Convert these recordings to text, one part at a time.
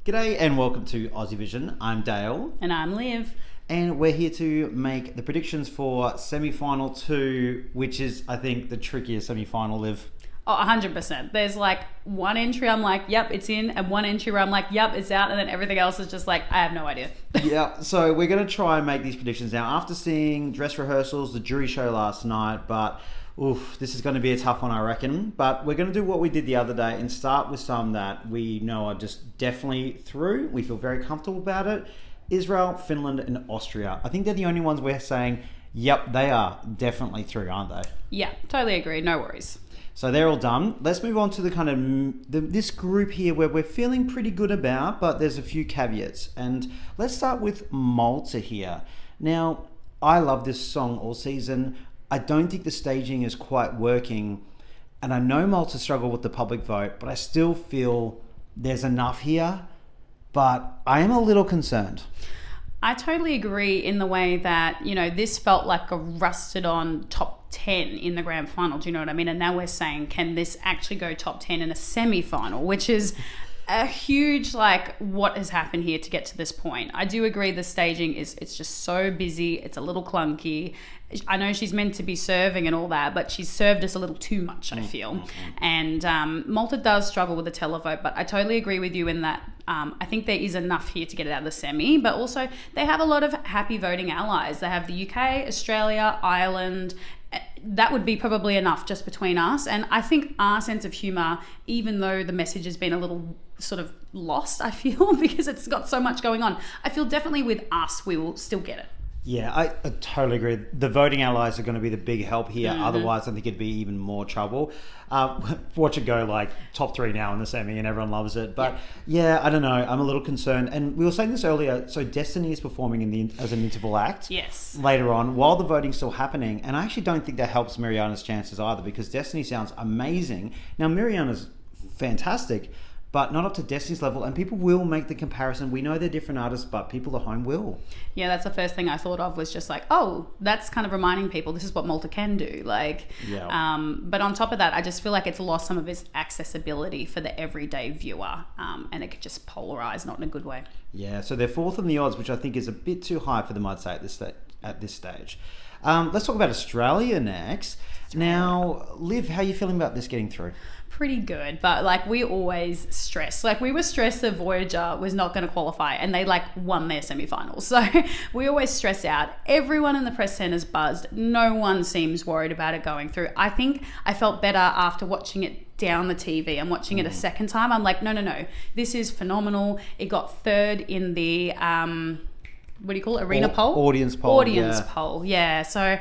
G'day and welcome to Aussievision. I'm Dale. And I'm Liv. And we're here to make the predictions for semi-final 2, which is, I think, the trickiest semi-final, Liv. Oh, 100%. There's like one entry I'm like, yep, it's in, and one entry where I'm like, yep, it's out, and then everything else is just like, I have no idea. Yeah, so we're going to try and make these predictions now after seeing dress rehearsals, the jury show last night, but this is going to be a tough one, I reckon. But we're going to do what we did the other day and start with some that we know are just definitely through. We feel very comfortable about it. Israel, Finland, and Austria. I think they're the only ones we're saying, yep, they are definitely through, aren't they? Yeah, totally agree. No worries. So they're all done. Let's move on to the kind of this group here where we're feeling pretty good about, but there's a few caveats. And let's start with Malta here. Now, I love this song all season. I don't think the staging is quite working. And I know Malta struggled with the public vote, but I still feel there's enough here. But I am a little concerned. I totally agree in the way that, this felt like a rusted on top 10 in the grand final. Do you know what I mean? And now we're saying, can this actually go top 10 in a semi-final, which is a huge, what has happened here to get to this point. I do agree the staging it's just so busy. It's a little clunky. I know she's meant to be serving and all that, but she's served us a little too much, I feel. And Malta does struggle with the televote, but I totally agree with you in that I think there is enough here to get it out of the semi, but also they have a lot of happy voting allies. They have the UK, Australia, Ireland. That would be probably enough just between us. And I think our sense of humour, even though the message has been a little sort of lost, I feel, because it's got so much going on, I feel definitely with us, we will still get it. Yeah, I totally agree. The voting allies are going to be the big help here. Otherwise, I think it'd be even more trouble. Watch it go top 3 now in the semi and everyone loves it. But yeah, I don't know. I'm a little concerned. And we were saying this earlier. So Destiny is performing as an interval act. Yes. Later on, while the voting's still happening. And I actually don't think that helps Miriana's chances either, because Destiny sounds amazing. Now, Miriana's fantastic, but not up to Destiny's level, and people will make the comparison. We know they're different artists, but people at home will. Yeah, that's the first thing I thought of was just that's kind of reminding people this is what Malta can do. But on top of that, I just feel like it's lost some of its accessibility for the everyday viewer, and it could just polarize, not in a good way. Yeah, so they're 4th in the odds, which I think is a bit too high for them, I'd say, at this stage. Let's talk about Australia next. Now, Liv, how are you feeling about this getting through? Pretty good, but we always stress. We were stressed that Voyager was not going to qualify, and they won their semi-finals. So we always stress out. Everyone in the press center's buzzed. No one seems worried about it going through. I think I felt better after watching it down the TV and watching it a second time. I'm like, no, this is phenomenal. It got 3rd in the what do you call it? Arena poll? Audience poll. Poll, yeah. So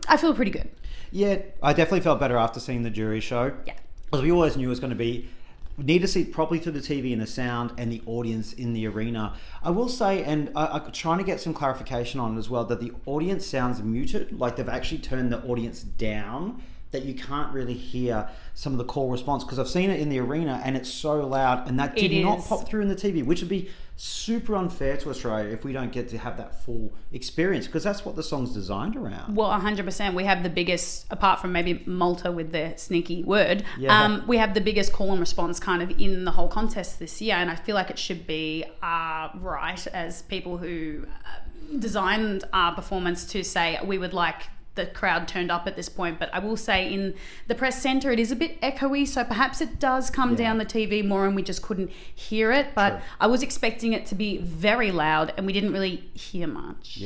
I feel pretty good. Yeah, I definitely felt better after seeing the jury show. Yeah. Because we always knew it was going to be, we need to see it properly through the TV and the sound and the audience in the arena. I will say, and I'm trying to get some clarification on it as well, that the audience sounds muted, they've actually turned the audience down, that you can't really hear some of the call response, because I've seen it in the arena and it's so loud, and that did not pop through in the TV, which would be super unfair to Australia if we don't get to have that full experience, because that's what the song's designed around. Well, 100%. We have the biggest, apart from maybe Malta with their sneaky word, we have the biggest call and response kind of in the whole contest this year, and I feel like it should be right as people who designed our performance to say we would like the crowd turned up at this point. But I will say in the press centre it is a bit echoey, so perhaps it does come down the TV more and we just couldn't hear it, but True. I was expecting it to be very loud and we didn't really hear much.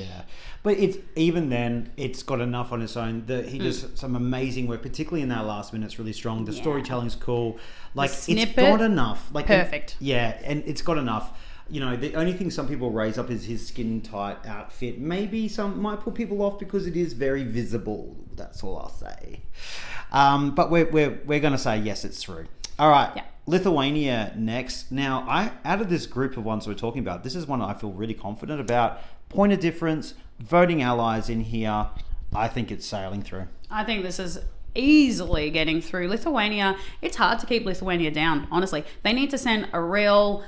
But even then it's got enough on its own that he does some amazing work, particularly in that last minute. It's really strong. The storytelling's cool, it's got enough, perfect. And it's got enough. The only thing some people raise up is his skin tight outfit. Maybe some might put people off because it is very visible. That's all I'll say. But we're going to say yes, it's through. All right. Yeah. Lithuania next. Now, out of this group of ones we're talking about, this is one I feel really confident about. Point of difference, voting allies in here. I think it's sailing through. I think this is easily getting through. Lithuania, it's hard to keep Lithuania down, honestly. They need to send a real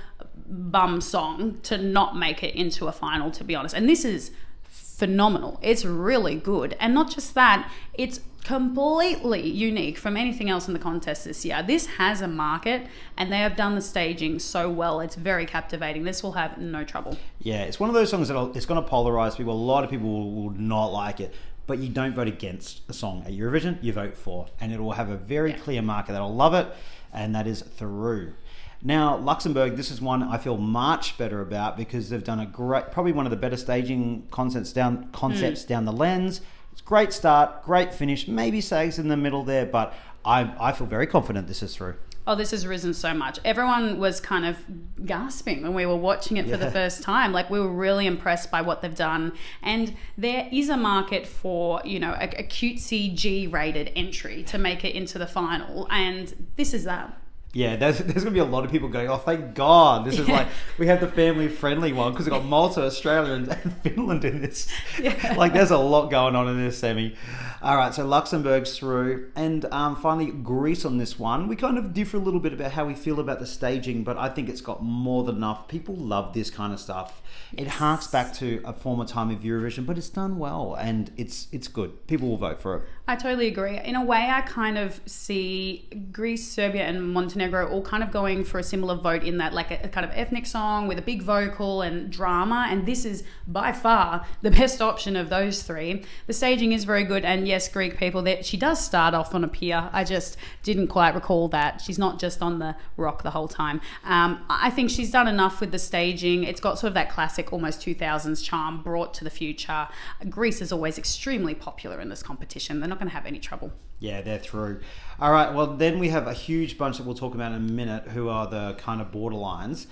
bum song to not make it into a final, to be honest. And this is phenomenal. It's really good. And not just that, it's completely unique from anything else in the contest this year. This has a market, and they have done the staging so well. It's very captivating. This will have no trouble. Yeah, it's one of those songs that it's going to polarize people. A lot of people will not like it, but you don't vote against a song at Eurovision, you vote for, and it will have a very clear market that'll love it, and that is through. Now, Luxembourg, this is one I feel much better about because they've done a great, probably one of the better staging concepts down the lens. It's great start, great finish, maybe sags in the middle there, but I feel very confident this is through. Oh, this has risen so much. Everyone was kind of gasping when we were watching it for the first time. Like, we were really impressed by what they've done. And there is a market for, you know, a cutesy G-rated entry to make it into the final. And this is that. Yeah, there's going to be a lot of people going, oh, thank God. This is like, we have the family-friendly one because we've got Malta, Australia, and Finland in this. Yeah. Like, there's a lot going on in this semi. All right, so Luxembourg's through. And finally, Greece on this one. We kind of differ a little bit about how we feel about the staging, but I think it's got more than enough. People love this kind of stuff. Yes. It harks back to a former time of Eurovision, but it's done well, and it's good. People will vote for it. I totally agree. In a way, I kind of see Greece, Serbia, and Montenegro all kind of going for a similar vote in that, like a kind of ethnic song with a big vocal and drama. And this is by far the best option of those three. The staging is very good. And yes, Greek people, that she does start off on a pier. I just didn't quite recall that. She's not just on the rock the whole time. I think she's done enough with the staging. It's got sort of that classic almost 2000s charm brought to the future. Greece is always extremely popular in this competition. They're not going to have any trouble. Yeah, they're through. All right, well, then we have a huge bunch that we'll talk about in a minute who are the kind of borderlines.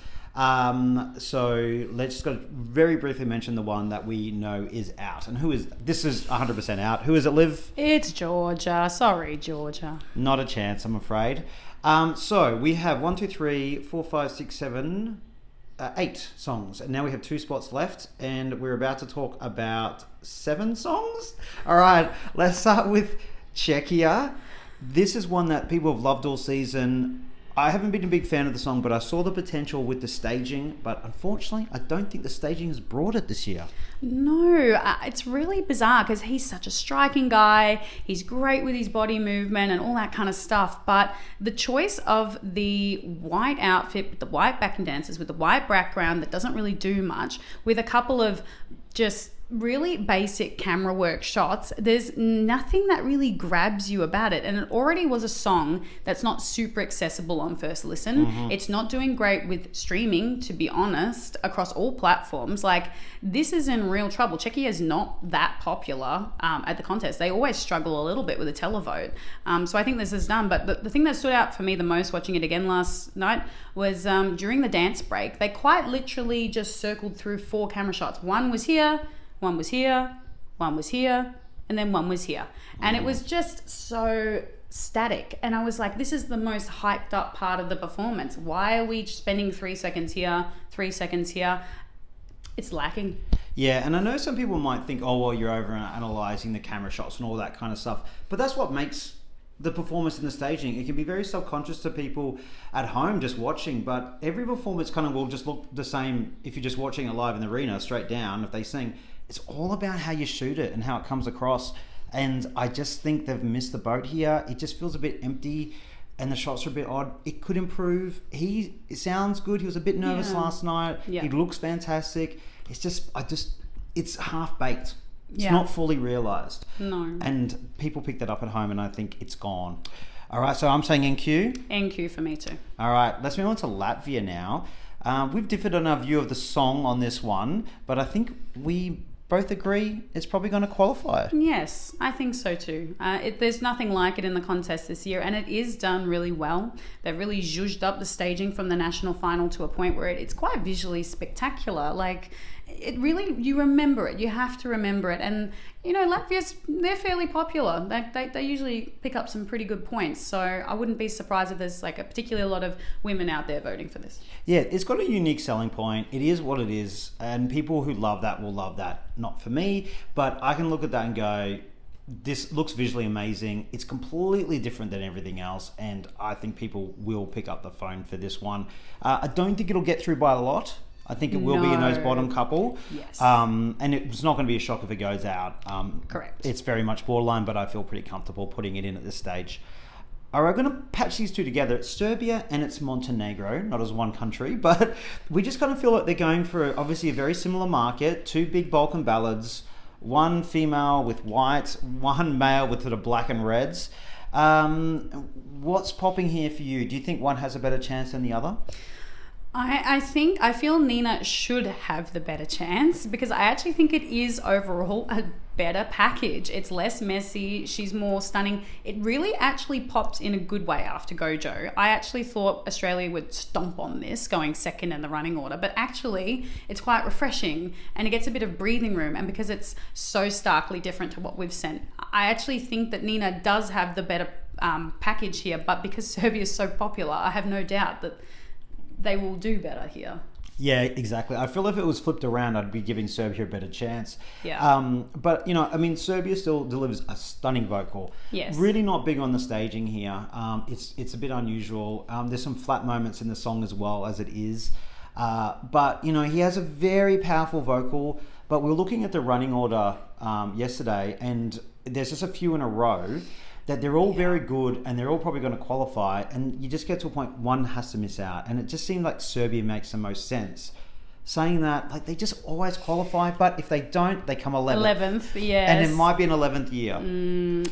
So let's just go very briefly mention the one that we know is out. And this is 100% out. Who is it, Liv? It's Georgia. Sorry, Georgia. Not a chance, I'm afraid. So we have 1, 2, 3, 4, 5, 6, 7, 8 songs. And now we have 2 spots left, and we're about to talk about 7 songs. All right, let's start with Czechia. This is one that people have loved all season. I haven't been a big fan of the song, but I saw the potential with the staging. But unfortunately, I don't think the staging has brought it this year. No, it's really bizarre because he's such a striking guy. He's great with his body movement and all that kind of stuff. But the choice of the white outfit with the white backing dancers with the white background that doesn't really do much, with a couple of just really basic camera work shots, there's nothing that really grabs you about it. And it already was a song that's not super accessible on first listen. It's not doing great with streaming, to be honest, across all platforms. Like, this is in real trouble. Czechia is not that popular at the contest. They always struggle a little bit with a televote. So I think this is done. But the thing that stood out for me the most watching it again last night was during the dance break, they quite literally just circled through 4 camera shots. One was here, one was here, one was here, and then one was here. And it was just so static. And I was like, this is the most hyped up part of the performance. Why are we spending 3 seconds here, 3 seconds here? It's lacking. Yeah, and I know some people might think, oh, well, you're over-analysing the camera shots and all that kind of stuff. But that's what makes the performance and the staging. It can be very subconscious to people at home just watching, but every performance kind of will just look the same if you're just watching it live in the arena, straight down, if they sing. It's all about how you shoot it and how it comes across. And I just think they've missed the boat here. It just feels a bit empty and the shots are a bit odd. It could improve. It sounds good. He was a bit nervous last night. Yeah. He looks fantastic. It's just, it's half-baked. It's not fully realised. No. And people pick that up at home and I think it's gone. All right, so I'm saying NQ. NQ for me too. All right, let's move on to Latvia now. We've differed on our view of the song on this one, but I think we both agree it's probably going to qualify. Yes, I think so too. There's nothing like it in the contest this year, and it is done really well. They've really zhuzhed up the staging from the national final to a point where it's quite visually spectacular. Like, it really, you remember it. You have to remember it. And, you know, they're fairly popular. They usually pick up some pretty good points. So I wouldn't be surprised if there's like a particularly lot of women out there voting for this. Yeah, it's got a unique selling point. It is what it is. And people who love that will love that. Not for me, but I can look at that and go, this looks visually amazing. It's completely different than everything else. And I think people will pick up the phone for this one. I don't think it'll get through by a lot. I think it will be in those bottom couple. Yes. And it's not going to be a shock if it goes out. Correct. It's very much borderline, but I feel pretty comfortable putting it in at this stage. All right, we're going to patch these two together. It's Serbia and it's Montenegro, not as one country, but we just kind of feel like they're going for obviously a very similar market. Two big Balkan ballads, one female with white, one male with sort of black and reds. What's popping here for you? Do you think one has a better chance than the other? I feel Nina should have the better chance because I actually think it is overall a better package. It's less messy. She's more stunning. It really actually pops in a good way after Gojo. I actually thought Australia would stomp on this going second in the running order, but actually it's quite refreshing and it gets a bit of breathing room. And because it's so starkly different to what we've sent, I actually think that Nina does have the better package here, but because Serbia is so popular, I have no doubt that they will do better here. Yeah, exactly. I feel if it was flipped around, I'd be giving Serbia a better chance. Yeah. But, Serbia still delivers a stunning vocal. Yes. Really not big on the staging here. It's a bit unusual. There's some flat moments in the song as well as it is. But, he has a very powerful vocal. But we were looking at the running order yesterday, and there's just a few in a row that they're all very good and they're all probably going to qualify, and you just get to a point one has to miss out, and it just seemed like Serbia makes the most sense. Saying that, like, they just always qualify, but if they don't, they come 11th. 11th, yes. And it might be an 11th year.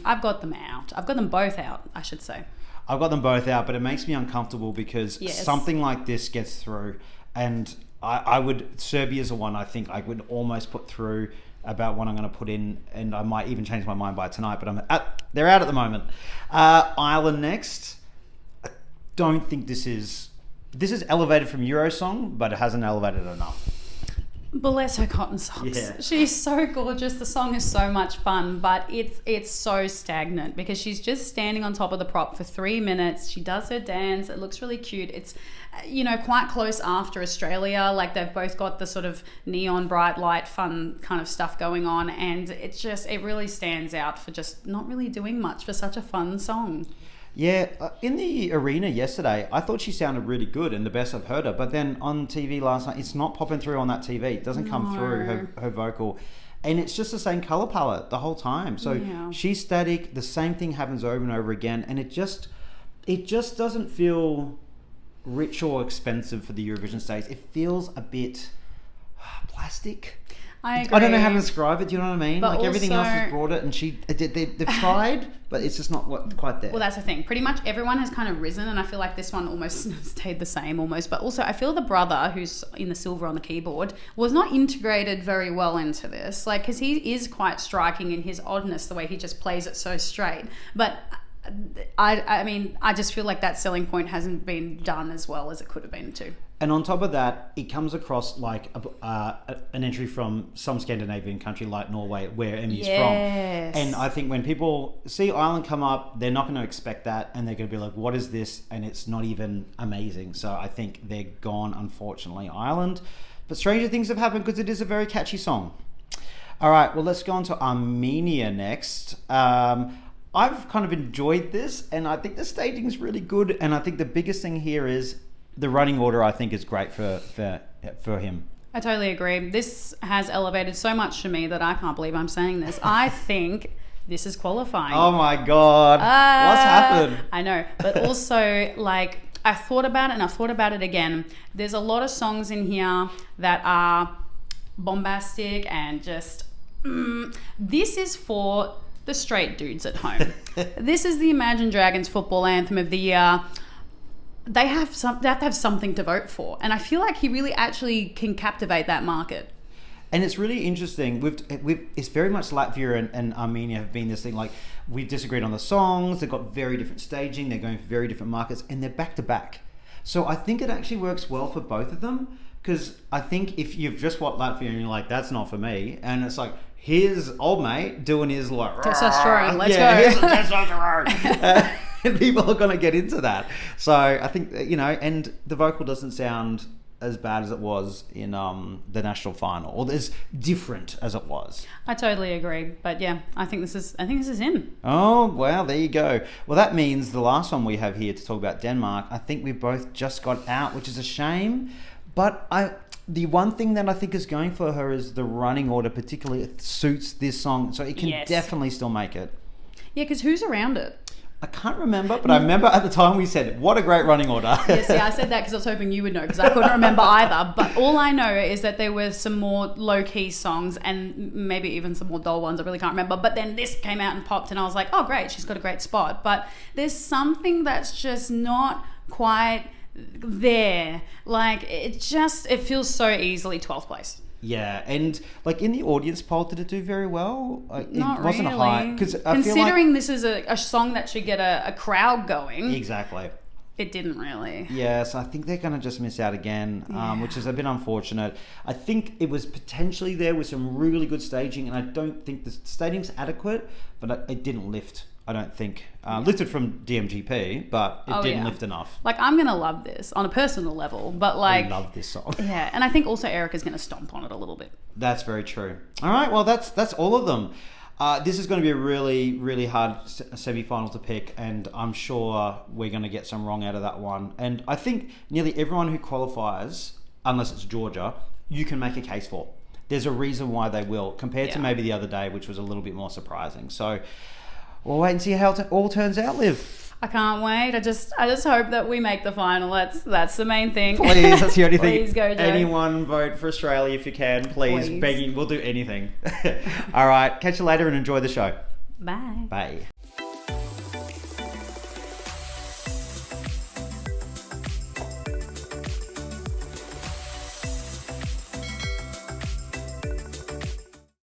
I've got them out. I've got them both out, I should say. I've got them both out, but it makes me uncomfortable because something like this gets through, and Serbia's the one I think I would almost put through about what I'm going to put in, and I might even change my mind by tonight, but they're out at the moment. Ireland next. I don't think this is elevated from Eurosong, but it hasn't elevated enough. Bless her cotton socks. Yeah. She's so gorgeous. The song is so much fun, but it's so stagnant because she's just standing on top of the prop for 3 minutes. She does her dance. It looks really cute. It's, quite close after Australia. Like, they've both got the sort of neon, bright light, fun kind of stuff going on. And it really stands out for just not really doing much for such a fun song. Yeah, in the arena yesterday, I thought she sounded really good and the best I've heard her. But then on TV last night, it's not popping through on that TV. It doesn't come through her vocal. And it's just the same colour palette the whole time. So she's static. The same thing happens over and over again. And it just doesn't feel rich or expensive for the Eurovision stage. It feels a bit plastic. I agree. I don't know how to describe it. Do you know what I mean? But like, everything also, else is brought it, and they've tried, but it's just not quite there. Well, that's the thing. Pretty much everyone has kind of risen, and I feel like this one almost stayed the same almost. But also, I feel the brother who's in the silver on the keyboard was not integrated very well into this. Like, because he is quite striking in his oddness, the way he just plays it so straight. But I just feel like that selling point hasn't been done as well as it could have been too. And on top of that, it comes across like an entry from some Scandinavian country like Norway, where Emmy's from. And I think when people see Ireland come up, they're not going to expect that, and they're going to be like, what is this? And it's not even amazing. So I think they're gone, unfortunately, Ireland. But stranger things have happened because it is a very catchy song. All right, well, let's go on to Armenia next. I've kind of enjoyed this, and I think the staging is really good. And I think the biggest thing here is the running order. I think is great for him. I totally agree. This has elevated so much to me that I can't believe I'm saying this. I think this is qualifying. Oh my God. What's happened? I know. But also, like, I thought about it and I thought about it again. There's a lot of songs in here that are bombastic and just... this is for the straight dudes at home. This is the Imagine Dragons football anthem of the year. They have to have something to vote for, and I feel like he really actually can captivate that market. And it's really interesting. It's very much Latvia and Armenia have been this thing. Like, we've disagreed on the songs. They've got very different staging. They're going for very different markets, and they're back to back. So I think it actually works well for both of them, because I think if you've just watched Latvia and you're like, that's not for me, and it's like, here's old mate doing his like testosterone. Let's go. Here's some testosterone. And people are going to get into that. So I think, and the vocal doesn't sound as bad as it was in the national final, or as different as it was. I totally agree. But yeah, I think this is in. Oh, wow, there you go. Well, that means the last one we have here to talk about, Denmark, I think we both just got out, which is a shame. But the one thing that I think is going for her is the running order, particularly it suits this song, so it can definitely still make it. Yeah, because who's around it? I can't remember, but I remember at the time we said, what a great running order. Yeah, see, I said that because I was hoping you would know, because I couldn't remember either. But all I know is that there were some more low-key songs and maybe even some more dull ones. I really can't remember. But then this came out and popped and I was like, oh, great, she's got a great spot. But there's something that's just not quite there. Like, it feels so easily 12th place. Yeah, and like in the audience poll, did it do very well? Not it wasn't really. high because considering this is a song that should get a crowd going. Exactly. It didn't really. Yeah, so I think they're going to just miss out again, which is a bit unfortunate. I think it was potentially there with some really good staging, and I don't think the staging's adequate, but it didn't lift. I don't think. Lifted from DMGP, but it didn't lift enough. Like, I'm going to love this on a personal level, but like... I love this song. Yeah, and I think also Erica's going to stomp on it a little bit. That's very true. All right, well, that's all of them. This is going to be a really, really hard semi-final to pick, and I'm sure we're going to get some wrong out of that one. And I think nearly everyone who qualifies, unless it's Georgia, you can make a case for. There's a reason why they will, compared to maybe the other day, which was a little bit more surprising. So... we'll wait and see how it all turns out, Liv. I can't wait. I just hope that we make the final. That's the main thing. Please, that's the only thing. Please go, Joe. Anyone vote for Australia if you can. Please. Begging. We'll do anything. All right. Catch you later and enjoy the show. Bye. Bye.